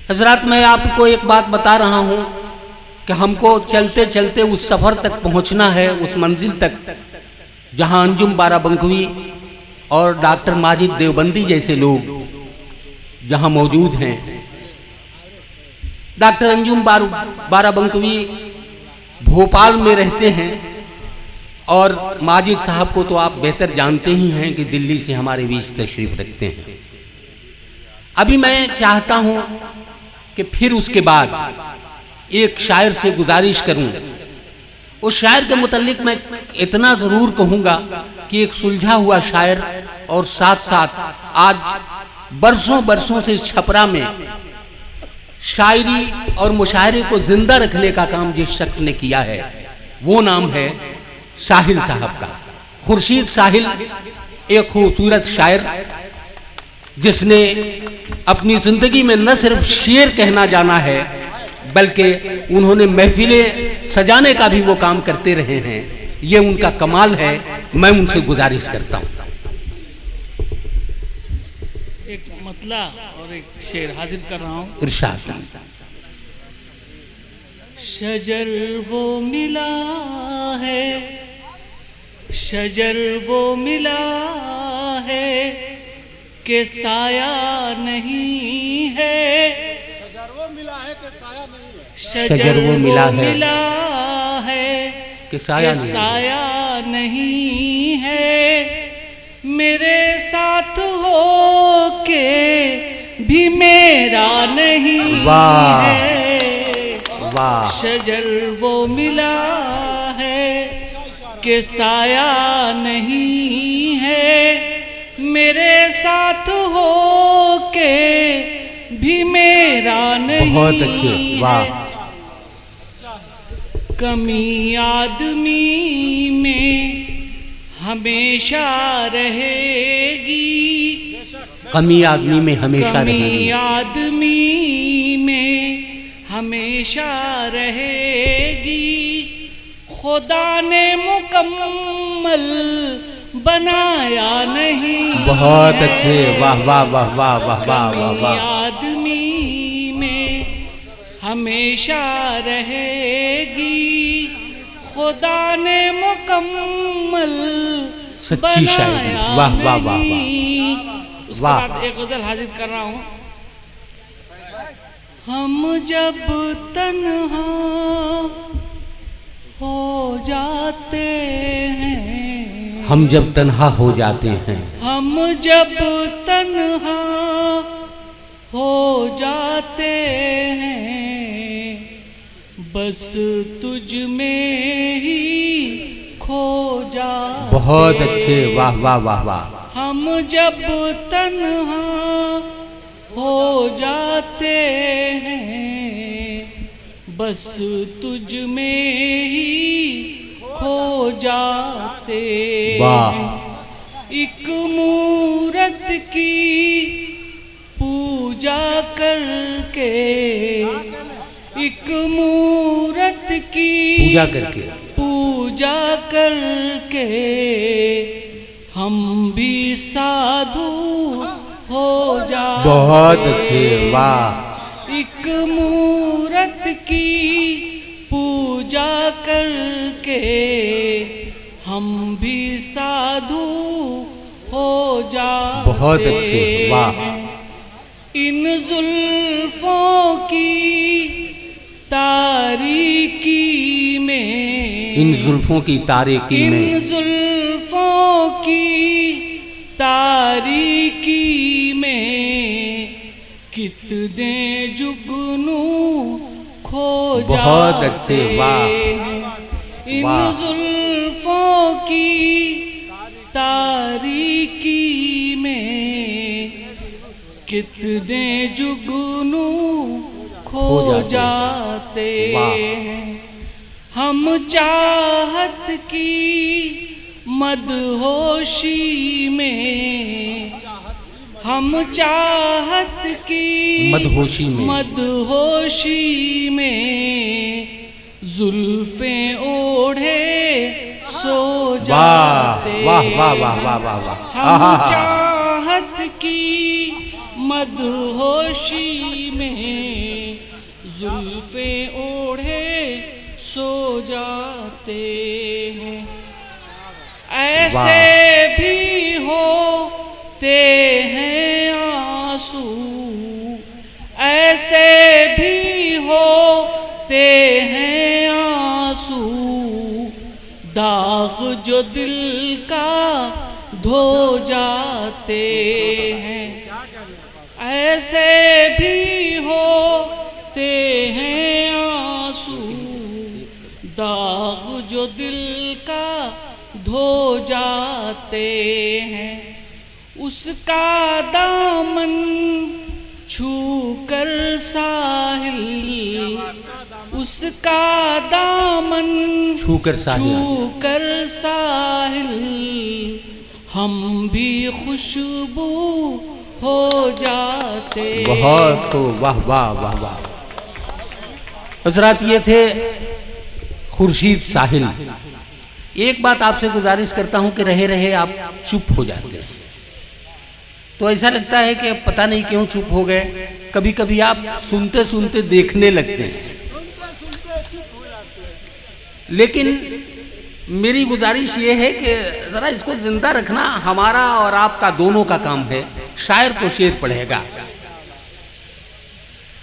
हजरात, मैं आपको एक बात बता रहा हूँ कि हमको चलते चलते उस सफ़र तक पहुँचना है, उस मंजिल तक जहाँ अंजुम बाराबंकवी और डॉक्टर माजिद देवबंदी जैसे लोग जहाँ मौजूद हैं। डॉक्टर अंजुम बाराबंकवी भोपाल में रहते हैं और माजिद साहब को तो आप बेहतर जानते ही हैं कि दिल्ली से हमारे बीच तशरीफ़ रखते हैं। अभी मैं चाहता हूँ कि फिर उसके बाद एक शायर से गुजारिश करूं। उस शायर के मुतल्लिक मैं इतना ज़रूर कहूँगा कि एक सुलझा हुआ शायर और साथ साथ आज बरसों बरसों से इस छपरा में शायरी और मुशायरे को जिंदा रखने का काम जिस शख्स ने किया है वो नाम है साहिल साहब का। खुर्शीद साहिल एक खूबसूरत शायर जिसने अपनी ज़िंदगी में न सिर्फ शेर कहना जाना है बल्कि उन्होंने महफिलें सजाने का भी वो काम करते रहे हैं। ये उनका कमाल है। मैं उनसे गुजारिश करता हूँ। एक मतला और एक शेर हाजिर कर रहा हूँ। इरशाद। शजर वो मिला है, शजर वो मिला है कि साया नहीं है। शजर वो मिला है कि साया नहीं है। शजर वो मिला है कि साया नहीं है। मेरे साथ हो के भी मेरा नहीं है। वाह। शजर वो मिला है कि साया नहीं है। मेरे साथ हो के भी मेरा नहीं। बहुत अच्छे। वाह। कमी आदमी में हमेशा रहेगी। कमी आदमी में हमेशा कमी रहेगी। आदमी में हमेशा रहेगी। खुदा ने मुकम्मल बनाया नहीं। बहुत अच्छे। वाह वाह वाह वाह वाह वाह वाह वाह। आदमी में हमेशा रहेगी। खुदा ने मुकम्मल सच्ची शायरी। वाह वाह वाह वाह। उसके बाद एक गजल हाजिर कर रहा हूँ। हम जब तन्हा हो जाते हैं, हम जब तन्हा हो जाते हैं, हम जब तन्हा हो जाते हैं, बस तुझ में ही खो जाते। बहुत अच्छे। वाह वाह वाह वाह। हम जब तन्हा हो जाते हैं, बस तुझ में ही खो जाते। वाह। एक मूरत की पूजा करके, एक मूरत की पूजा करके, पूजा करके हम भी साधु हो जाते। बहुत अच्छे। वाह। एक मूरत की पूजा करके हम भी साधु हो जाते। बहुत अच्छे। वाह। इन जुल्फों की तारीकी में, इन जुल्फों की तारीकी में, इन जुल्फों की तारीकी में कितने जुगनू खो जाते। बहुत अच्छे। वाह। इन वाह। जुल्फों की तारीकी में कितने जुगनू खो जाते। हम चाहत की मदहोशी में, हम चाहत की मदहोशी में, मदहोशी में जुल्फे ओढ़े सो जाते। वाह वाह वाह वाह वाह वाह। हम चाहत की मदहोशी में जुल्फे ओढ़े सो जाते हैं, ऐसे भी होते हैं आंसू, ऐसे भी होते हैं आंसू, दाग जो दिल का धो जाते हैं, ऐसे भी होते हैं आंसू, दाग जो दिल का धो जाते हैं। उसका दामन छू कर साहिल, उसका दामन छू कर साहिल, हम भी खुशबू हो जाते। बहुत को वाह वाह वाह वाह। हजरात, ये थे खुर्शीद साहिल। एक बात आपसे गुजारिश करता हूं कि रहे रहे आप चुप हो जाते हैं, तो ऐसा लगता है कि अब पता नहीं क्यों चुप हो गए। कभी कभी आप सुनते सुनते देखने लगते हैं, लेकिन मेरी गुजारिश ये है कि ज़रा इसको जिंदा रखना हमारा और आपका दोनों का काम है। शायर तो शेर पढ़ेगा,